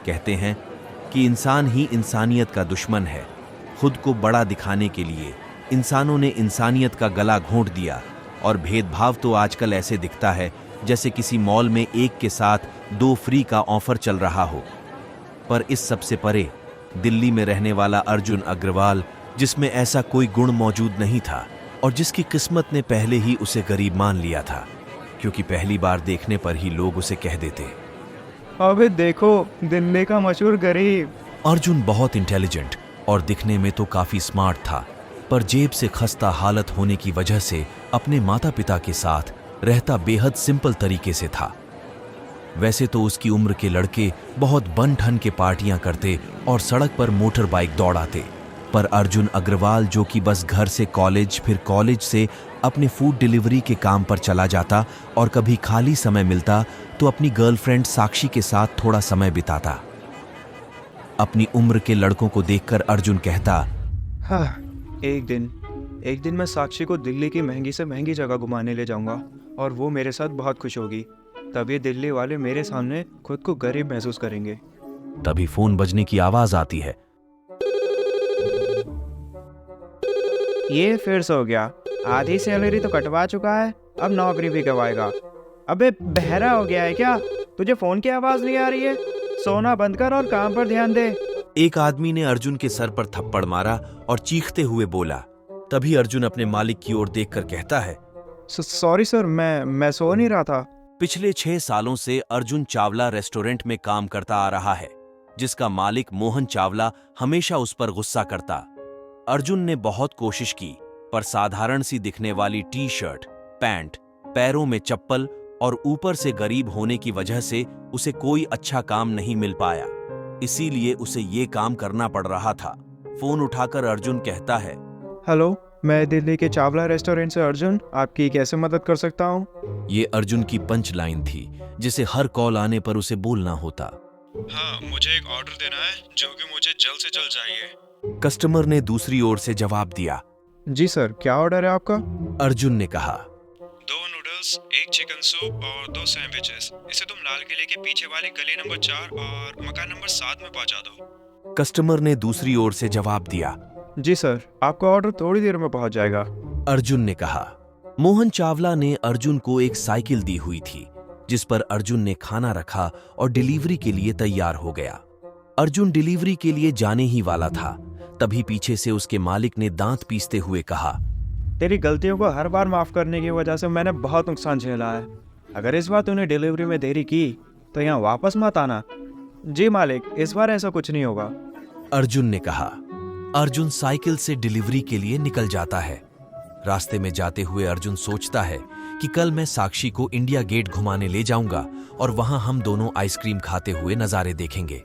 कहते हैं कि इंसान ही इंसानियत का दुश्मन है। खुद को बड़ा दिखाने के लिए इंसानों ने इंसानियत का गला घोंट दिया और भेदभाव तो आजकल ऐसे दिखता है जैसे किसी मॉल में एक के साथ 2 फ्री का ऑफर चल रहा हो। पर इस सबसे परे दिल्ली में रहने वाला अर्जुन अग्रवाल, जिसमें ऐसा कोई गुण मौजूद नहीं था और जिसकी किस्मत ने पहले ही उसे गरीब मान लिया था, क्योंकि पहली बार देखने पर ही लोग उसे कह देते, अबे देखो दिल्ली का मशहूर गरीब। अर्जुन बहुत इंटेलिजेंट और दिखने में तो काफी स्मार्ट था, पर जेब से खस्ता हालत होने की वजह से अपने माता पिता के साथ रहता बेहद सिंपल तरीके से था। वैसे तो उसकी उम्र के लड़के बहुत बन ठन के पार्टियां करते और सड़क पर मोटर बाइक दौड़ाते, पर अर्जुन अग्रवाल, जो कि बस घर से कॉलेज फिर कॉलेज से अपने फूड डिलीवरी के काम पर चला जाता और कभी खाली समय मिलता तो अपनी गर्लफ्रेंड साक्षी के साथ थोड़ा समय बिताता। अपनी उम्र के लड़कों को देखकर अर्जुन कहता, हाँ, एक दिन मैं साक्षी को दिल्ली की महंगी से महंगी जगह घुमाने ले जाऊंगा और वो मेरे साथ बहुत खुश होगी। तब ये दिल्ली वाले मेरे सामने खुद को गरीब महसूस करेंगे। तभी फोन बजने की आवाज आती है। ये फिर से हो गया, आधी सैलरी तो कटवा चुका है, अब नौकरी भी गवाएगा। अबे बहरा हो गया है क्या? तुझे फोन की आवाज नहीं आ रही है? सोना बंद कर और काम पर ध्यान दे। एक आदमी ने अर्जुन के सर पर थप्पड़ मारा और चीखते हुए बोला। तभी अर्जुन अपने मालिक की ओर देखकर कहता है, सॉरी सर, मैं सो नहीं रहा था। पिछले 6 सालों से अर्जुन चावला रेस्टोरेंट में काम करता आ रहा है, जिसका मालिक मोहन चावला हमेशा उस पर गुस्सा करता। अर्जुन ने बहुत कोशिश की, पर साधारण सी दिखने वाली टी शर्ट, पैंट, पैरों में चप्पल और ऊपर से गरीब होने की वजह से उसे कोई अच्छा काम नहीं मिल पाया। इसीलिए उसे ये काम करना पड़ रहा था। फोन उठाकर अर्जुन कहता है, हेलो, मैं दिल्ली के चावला रेस्टोरेंट से अर्जुन, आपकी कैसे मदद कर सकता हूँ? ये अर्जुन की पंच लाइन थी, जिसे हर कॉल आने पर उसे बोलना होता। हाँ, मुझे एक ऑर्डर देना है जो कि मुझे जल्द से जल्द चाहिए। कस्टमर ने दूसरी ओर से जवाब दिया। जी सर, क्या ऑर्डर है आपका? अर्जुन ने कहा, 2 नूडल्स, 1 चिकन सूप और 2 सैंडविचेस। इसे तुम लाल किले के पीछे वाली गली नंबर 4 और मकान नंबर 7 में पहुंचा दो। कस्टमर ने दूसरी ओर से जवाब दिया। जी सर, आपका ऑर्डर थोड़ी देर में पहुंच जाएगा। अर्जुन ने कहा। मोहन चावला ने अर्जुन को एक साइकिल दी हुई थी, जिस पर अर्जुन ने खाना रखा और डिलीवरी के लिए तैयार हो गया। अर्जुन डिलीवरी के लिए जाने ही वाला था, तभी पीछे से उसके मालिक ने दांत पीसते हुए कहा, तेरी गलतियों को हर बार माफ करने की वजह से मैंने बहुत नुकसान झेला है। अगर इस बार तूने डिलीवरी में देरी की तो यहाँ वापस मत आना। जी मालिक, इस बार ऐसा कुछ नहीं होगा। अर्जुन ने कहा। अर्जुन साइकिल से डिलीवरी के लिए निकल जाता है। रास्ते में जाते हुए अर्जुन सोचता है कि कल मैं साक्षी को इंडिया गेट घुमाने ले जाऊंगा और वहां हम दोनों आइसक्रीम खाते हुए नजारे देखेंगे।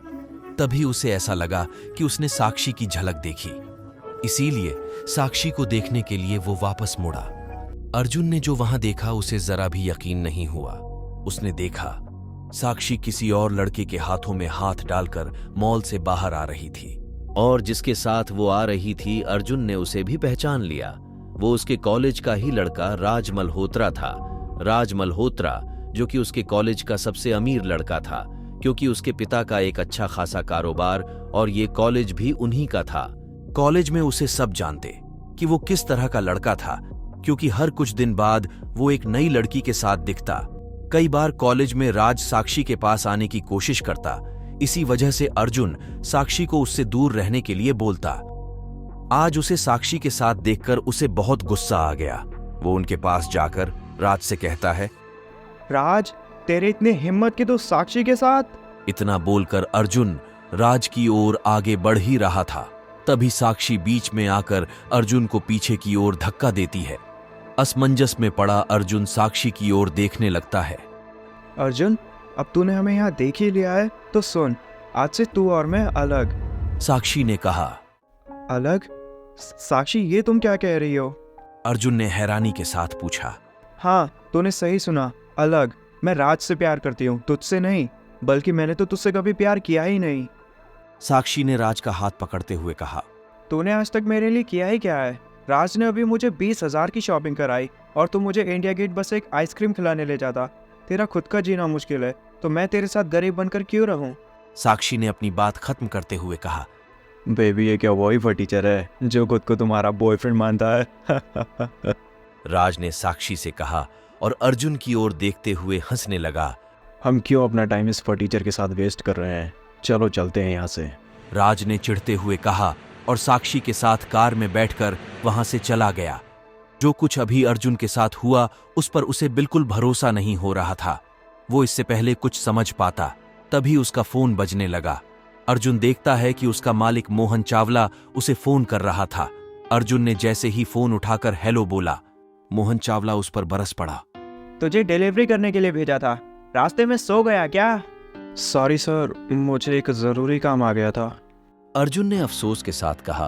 तभी उसे ऐसा लगा कि उसने साक्षी की झलक देखी, इसीलिए साक्षी को देखने के लिए वो वापस मुड़ा। अर्जुन ने जो वहां देखा उसे जरा भी यकीन नहीं हुआ। उसने देखा साक्षी किसी और लड़के के हाथों में हाथ डालकर मॉल से बाहर आ रही थी, और जिसके साथ वो आ रही थी अर्जुन ने उसे भी पहचान लिया। वो उसके कॉलेज का ही लड़का राज मल्होत्रा था। राज मल्होत्रा, जो कि उसके कॉलेज का सबसे अमीर लड़का था, क्योंकि उसके पिता का एक अच्छा खासा कारोबार और ये कॉलेज भी उन्हीं का था। कॉलेज में उसे सब जानते कि वो किस तरह का लड़का था, क्योंकि हर कुछ दिन बाद वो एक नई लड़की के साथ दिखता। कई बार कॉलेज में राज साक्षी के पास आने की कोशिश करता। इसी वजह से अर्जुन साक्षी को उससे दूर रहने के लिए बोलता। आज उसे साक्षी के साथ देखकर उसे बहुत गुस्सा आ गया। वो उनके पास जाकर राज से कहता है, राज, तेरे इतनी हिम्मत की तू साक्षी के साथ? इतना बोलकर अर्जुन राज की ओर आगे बढ़ ही रहा था, तभी साक्षी बीच में आकर अर्जुन को पीछे की ओर धक्का देती है। असमंजस में पड़ा अर्जुन साक्षी की ओर देखने लगता है। अर्जुन, अब तूने हमें यहाँ देख ही लिया है तो सुन, आज से तू और मैं अलग। साक्षी ने कहा। अलग? साक्षी, ये तुम क्या कह रही हो? अर्जुन ने हैरानी के साथ पूछा। हाँ, तूने सही सुना, अलग। मैं राज से प्यार करती हूँ, तुझसे नहीं। बल्कि मैंने तो तुझसे कभी प्यार किया ही नहीं। साक्षी ने राज का हाथ पकड़ते हुए कहा। तूने आज तक मेरे लिए किया ही क्या है? राज ने अभी मुझे 20,000 की शॉपिंग कराई और तू मुझे इंडिया गेट बस एक आइसक्रीम खिलाने ले जाता। तेरा खुद का जीना मुश्किल है तो मैं तेरे साथ गरीब बनकर क्यों रहूं? साक्षी ने अपनी बात खत्म करते हुए कहा। बेबी, ये क्या वही फटीचर है जो खुद को तुम्हारा बॉयफ्रेंड मानता है? राज ने साक्षी से कहा और अर्जुन की ओर देखते हुए हंसने लगा। हम क्यों अपना टाइम इस फटीचर के साथ वेस्ट कर रहे हैं? चलो चलते हैं यहाँ से। राज ने चिढ़ते हुए कहा और साक्षी के साथ कार में बैठकर वहां से चला गया। जो कुछ अभी अर्जुन के साथ हुआ उस पर उसे बिल्कुल भरोसा नहीं हो रहा था। वो इससे पहले कुछ समझ पाता, तभी उसका फोन बजने लगा। अर्जुन देखता है कि उसका मालिक मोहन चावला उसे फोन कर रहा था। अर्जुन ने जैसे ही फोन उठाकर हेलो बोला, मोहन चावला उस पर बरस पड़ा। तुझे डिलीवरी करने के लिए भेजा था, रास्ते में सो गया क्या? सॉरी सर, मुझे एक जरूरी काम आ गया था। अर्जुन ने अफसोस के साथ कहा।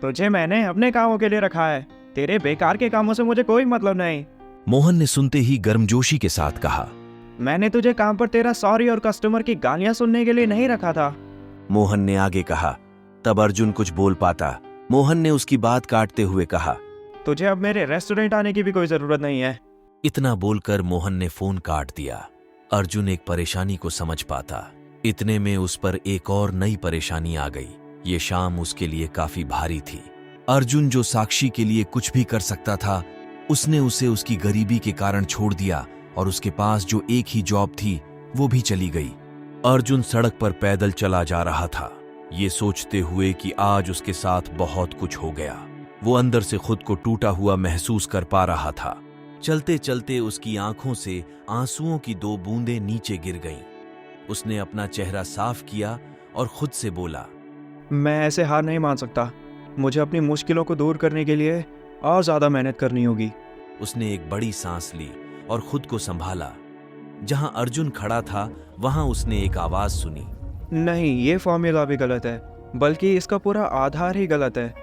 तुझे मैंने अपने कामों के लिए रखा है, तेरे बेकार के कामों से मुझे कोई मतलब नहीं। मोहन ने सुनते ही गर्मजोशी के साथ कहा। मैंने तुझे काम पर तेरा सॉरी और कस्टमर की गालियां सुनने के लिए नहीं रखा था। मोहन ने आगे कहा। तब अर्जुन कुछ बोल पाता। मोहन ने उसकी बात काटते हुए कहा, तुझे अब मेरे रेस्टोरेंट आने की भी कोई जरूरत नहीं है। इतना बोलकर मोहन ने फोन काट दिया। अर्जुन एक परेशानी को समझ पाता। इतने में उस पर एक और नई परेशानी आ गई। ये शाम उसके लिए काफी भारी थी। अर्जुन जो साक्षी के लिए कुछ भी कर सकता था, उसने उसे उसकी गरीबी के कारण छोड़ दिया और उसके पास जो एक ही जॉब थी वो भी चली गई। अर्जुन सड़क पर पैदल चला जा रहा था, ये सोचते हुए कि आज उसके साथ बहुत कुछ हो गया। वो अंदर से खुद को टूटा हुआ महसूस कर पा रहा था। चलते चलते उसकी आंखों से आंसुओं की 2 बूंदें नीचे गिर गईं। उसने अपना चेहरा साफ किया और खुद से बोला, मैं ऐसे हार नहीं मान सकता। मुझे अपनी मुश्किलों को दूर करने के लिए और ज्यादा मेहनत करनी होगी। उसने एक बड़ी सांस ली और खुद को संभाला। जहां अर्जुन खड़ा था वहां उसने एक आवाज सुनी, नहीं, ये फॉर्मूला भी गलत है, बल्कि इसका पूरा आधार ही गलत है।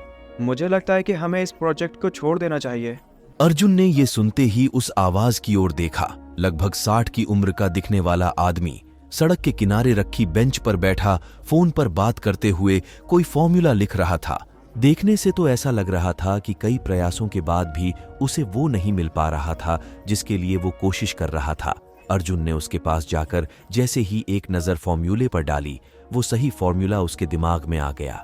मुझे लगता है कि हमें इस प्रोजेक्ट को छोड़ देना चाहिए। अर्जुन ने ये सुनते ही उस आवाज की ओर देखा। लगभग 60 की उम्र का दिखने वाला आदमी सड़क के किनारे रखी बेंच पर बैठा फोन पर बात करते हुए कोई फॉर्मूला लिख रहा था। देखने से तो ऐसा लग रहा था कि कई प्रयासों के बाद भी उसे वो नहीं मिल पा रहा था जिसके लिए वो कोशिश कर रहा था। अर्जुन ने उसके पास जाकर जैसे ही एक नजर फॉर्मूले पर डाली, वो सही फॉर्मूला उसके दिमाग में आ गया।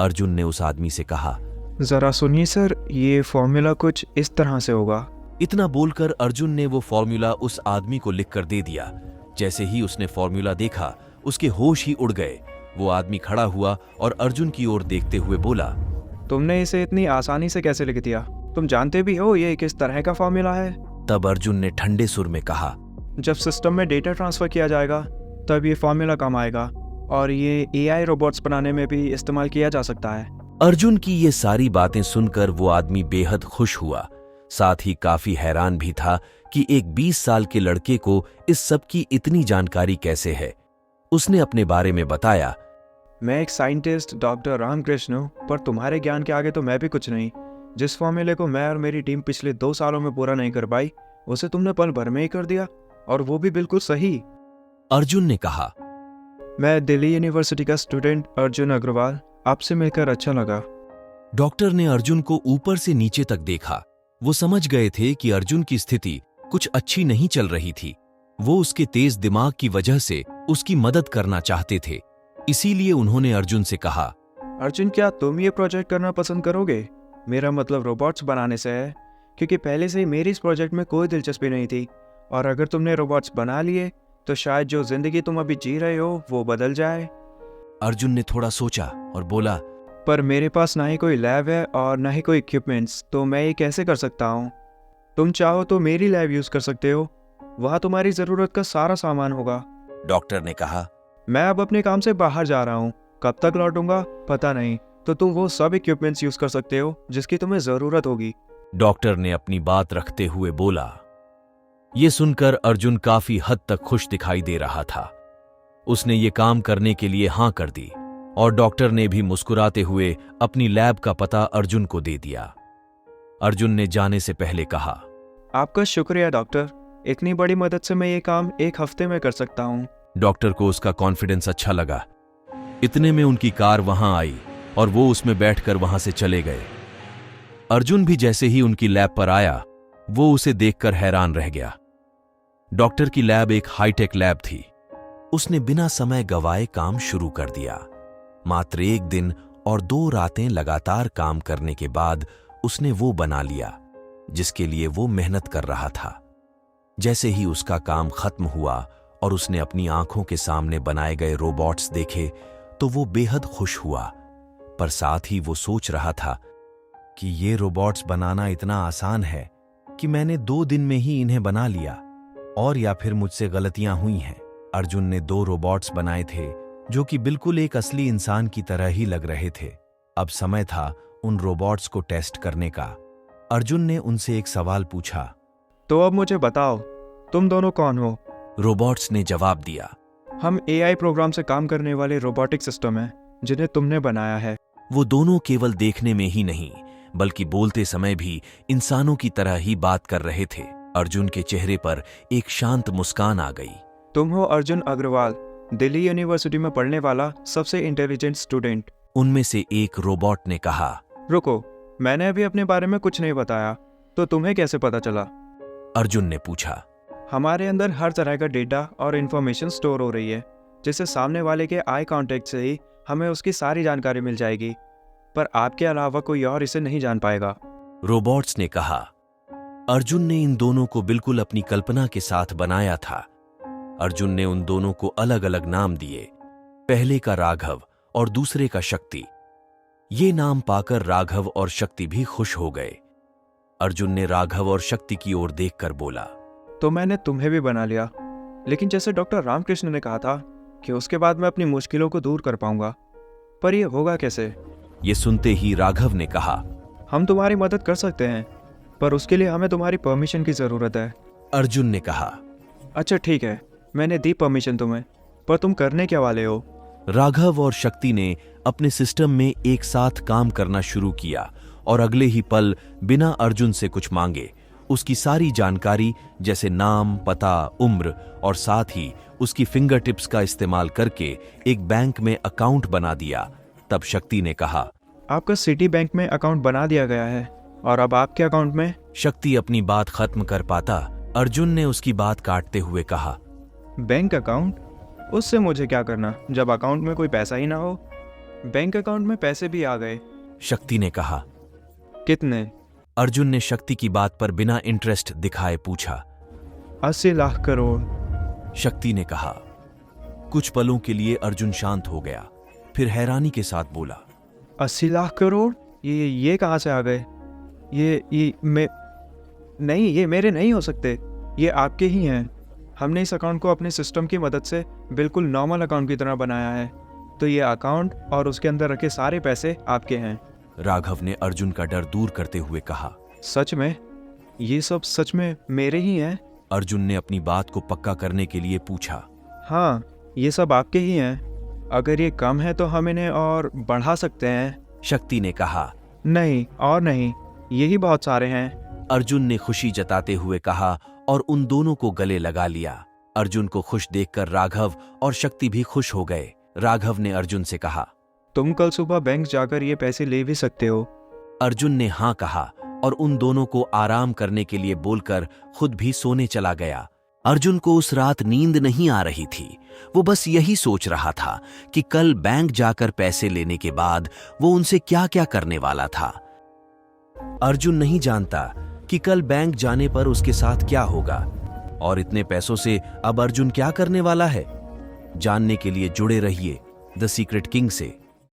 अर्जुन ने उस आदमी से कहा, जरा सुनिए सर, ये फॉर्मूला कुछ इस तरह से होगा। इतना बोलकर अर्जुन ने वो फॉर्मूला उस आदमी को लिखकर दे दिया। जैसे ही उसने फॉर्मूला देखा, उसके होश ही उड़ गए। वो आदमी खड़ा हुआ और अर्जुन की ओर देखते हुए बोला, तुमने इसे इतनी आसानी से कैसे लिख दिया? तुम जानते भी हो ये किस तरह का फॉर्मूला है? तब अर्जुन ने ठंडे सुर में कहा, जब सिस्टम में डेटा ट्रांसफर किया जाएगा तब ये फॉर्मूला काम आएगा, और ये AI रोबोट्स बनाने में भी इस्तेमाल किया जा सकता है। अर्जुन की ये सारी बातें सुनकर वो आदमी बेहद खुश हुआ। साथ ही काफी हैरान भी था कि एक 20 साल के लड़के को इस सब की इतनी जानकारी कैसे है। उसने अपने बारे में बताया, मैं एक साइंटिस्ट डॉक्टर रामकृष्ण हूँ, पर तुम्हारे ज्ञान के आगे तो मैं भी कुछ नहीं। जिस फॉर्मूले को मैं और मेरी टीम पिछले 2 सालों में पूरा नहीं कर पाई, उसे तुमने पल भर में ही कर दिया, और वो भी बिल्कुल सही। अर्जुन ने कहा, मैं दिल्ली यूनिवर्सिटी का स्टूडेंट अर्जुन अग्रवाल, आपसे मिलकर अच्छा लगा। डॉक्टर ने अर्जुन को ऊपर से नीचे तक देखा। वो समझ गए थे कि अर्जुन की स्थिति कुछ अच्छी नहीं चल रही थी। वो उसके तेज दिमाग की वजह से उसकी मदद करना चाहते थे। इसीलिए उन्होंने अर्जुन से कहा, अर्जुन, क्या तुम ये प्रोजेक्ट करना पसंद करोगे? मेरा मतलब रोबोट्स बनाने से है, क्योंकि पहले से ही मेरी इस प्रोजेक्ट में कोई दिलचस्पी नहीं थी, और अगर तुमने रोबोट्स बना लिए तो शायद जो जिंदगी तुम अभी जी रहे हो वो बदल जाए। अर्जुन ने थोड़ा सोचा और बोला, पर मेरे पास ना ही कोई लैब है और ना ही कोई इक्विपमेंट्स, तो मैं ये कैसे कर सकता हूँ? तुम चाहो तो मेरी लैब यूज कर सकते हो, वहाँ तुम्हारी जरूरत का सारा सामान होगा। डॉक्टर ने कहा, मैं अब अपने काम से बाहर जा रहा हूँ, कब तक लौटूंगा पता नहीं, तो तुम वो सब इक्विपमेंट्स यूज कर सकते हो जिसकी तुम्हें जरूरत होगी। डॉक्टर ने अपनी बात रखते हुए बोला। ये सुनकर अर्जुन काफी हद तक खुश दिखाई दे रहा था। उसने ये काम करने के लिए हां कर दी और डॉक्टर ने भी मुस्कुराते हुए अपनी लैब का पता अर्जुन को दे दिया। अर्जुन ने जाने से पहले कहा, आपका शुक्रिया डॉक्टर, इतनी बड़ी मदद से मैं ये काम 1 हफ्ते में कर सकता हूँ। डॉक्टर को उसका कॉन्फिडेंस अच्छा लगा। इतने में उनकी कार वहां आई और वो उसमें बैठकर वहां से चले गए। अर्जुन भी जैसे ही उनकी लैब पर आया, वो उसे देखकर हैरान रह गया। डॉक्टर की लैब एक हाईटेक लैब थी। उसने बिना समय गवाए काम शुरू कर दिया। मात्र 1 दिन और 2 रातें लगातार काम करने के बाद उसने वो बना लिया जिसके लिए वो मेहनत कर रहा था। जैसे ही उसका काम खत्म हुआ और उसने अपनी आंखों के सामने बनाए गए रोबोट्स देखे तो वो बेहद खुश हुआ, पर साथ ही वो सोच रहा था कि ये रोबोट्स बनाना इतना आसान है कि मैंने 2 दिन में ही इन्हें बना लिया, और या फिर मुझसे गलतियां हुई हैं। अर्जुन ने 2 रोबोट्स बनाए थे जो कि बिल्कुल एक असली इंसान की तरह ही लग रहे थे। अब समय था उन रोबोट्स को टेस्ट करने का। अर्जुन ने उनसे एक सवाल पूछा। तो अब मुझे बताओ, तुम दोनों कौन हो? रोबोट्स ने जवाब दिया, हम AI प्रोग्राम से काम करने वाले रोबोटिक सिस्टम हैं जिन्हें तुमने बनाया है। वो दोनों केवल देखने में ही नहीं बल्कि बोलते समय भी इंसानों की तरह ही बात कर रहे थे। अर्जुन के चेहरे पर एक शांत मुस्कान आ गई। तुम हो अर्जुन अग्रवाल, दिल्ली यूनिवर्सिटी में पढ़ने वाला सबसे इंटेलिजेंट स्टूडेंट। उनमें से एक रोबोट ने कहा। रुको, मैंने अभी अपने बारे में कुछ नहीं बताया, तो तुम्हें कैसे पता चला? अर्जुन ने पूछा। हमारे अंदर हर तरह का डेटा और इन्फॉर्मेशन स्टोर हो रही है, जिससे सामने वाले के आई कांटेक्ट से ही हमें उसकी सारी जानकारी मिल जाएगी, पर आपके अलावा कोई और इसे नहीं जान पाएगा। रोबोट्स ने कहा। अर्जुन ने इन दोनों को बिल्कुल अपनी कल्पना के साथ बनाया था। अर्जुन ने उन दोनों को अलग अलग नाम दिए, पहले का राघव और दूसरे का शक्ति। ये नाम पाकर राघव और शक्ति भी खुश हो गए। अर्जुन ने राघव और शक्ति की ओर देखकर बोला, तो मैंने तुम्हें भी बना लिया, लेकिन जैसे डॉक्टर रामकृष्ण ने कहा था कि उसके बाद मैं अपनी मुश्किलों को दूर कर पाऊंगा, पर यह होगा कैसे? ये सुनते ही राघव ने कहा, हम तुम्हारी मदद कर सकते हैं, पर उसके लिए हमें तुम्हारी परमिशन की जरूरत है। अर्जुन ने कहा। अच्छा ठीक है, मैंने दी परमिशन तुम्हें, पर तुम करने क्या वाले हो? राघव और शक्ति ने अपने सिस्टम में एक साथ काम करना शुरू किया और अगले ही पल बिना अर्जुन से कुछ मांगे उसकी सारी जानकारी जैसे नाम, पता, उम्र और साथ ही उसकी फिंगर टिप्स का इस्तेमाल करके एक बैंक में अकाउंट बना दिया। तब शक्ति ने कहा, आपका सिटी बैंक में अकाउंट बना दिया गया है, और अब आपके अकाउंट में। शक्ति अपनी बात खत्म कर पाता, अर्जुन ने उसकी बात काटते हुए कहा, बैंक अकाउंट? उससे मुझे क्या करना जब अकाउंट में कोई पैसा ही ना हो? बैंक अकाउंट में पैसे भी आ गए। शक्ति ने कहा। कितने? अर्जुन ने शक्ति की बात पर बिना इंटरेस्ट दिखाए पूछा। 80 लाख करोड़। शक्ति ने कहा। कुछ पलों के लिए अर्जुन शांत हो गया, फिर हैरानी के साथ बोला, 80 लाख करोड़? ये कहाँ से आ गए? नहीं, ये मेरे नहीं हो सकते, ये आपके ही हैं। हमने इस अकाउंट को अपने सिस्टम की मदद से बिल्कुल नॉर्मल अकाउंट की तरह बनाया है, तो ये अकाउंट और उसके अंदर रखे सारे पैसे आपके हैं। राघव ने अर्जुन का डर दूर करते हुए कहा। सच में? ये सब सच में मेरे ही हैं? अर्जुन ने अपनी बात को पक्का करने के लिए पूछा। हाँ, ये सब आपके ही हैं। अगर ये कम है तो हम इन्हें और बढ़ा सकते हैं। शक्ति ने कहा। नहीं और नहीं, यही बहुत सारे हैं। अर्जुन ने खुशी जताते हुए कहा और उन दोनों को गले लगा लिया। अर्जुन को खुश देखकर राघव और शक्ति भी खुश हो गए। राघव ने अर्जुन से कहा, तुम कल सुबह बैंक जाकर ये पैसे ले भी सकते हो। अर्जुन ने हाँ कहा और उन दोनों को आराम करने के लिए बोलकर खुद भी सोने चला गया। अर्जुन को उस रात नींद नहीं आ रही थी। वो बस यही सोच रहा था कि कल बैंक जाकर पैसे लेने के बाद वो उनसे क्या क्या करने वाला था। अर्जुन नहीं जानता कि कल बैंक जाने पर उसके साथ क्या होगा और इतने पैसों से अब अर्जुन क्या करने वाला है। जानने के लिए जुड़े रहिए द सीक्रेट किंग से।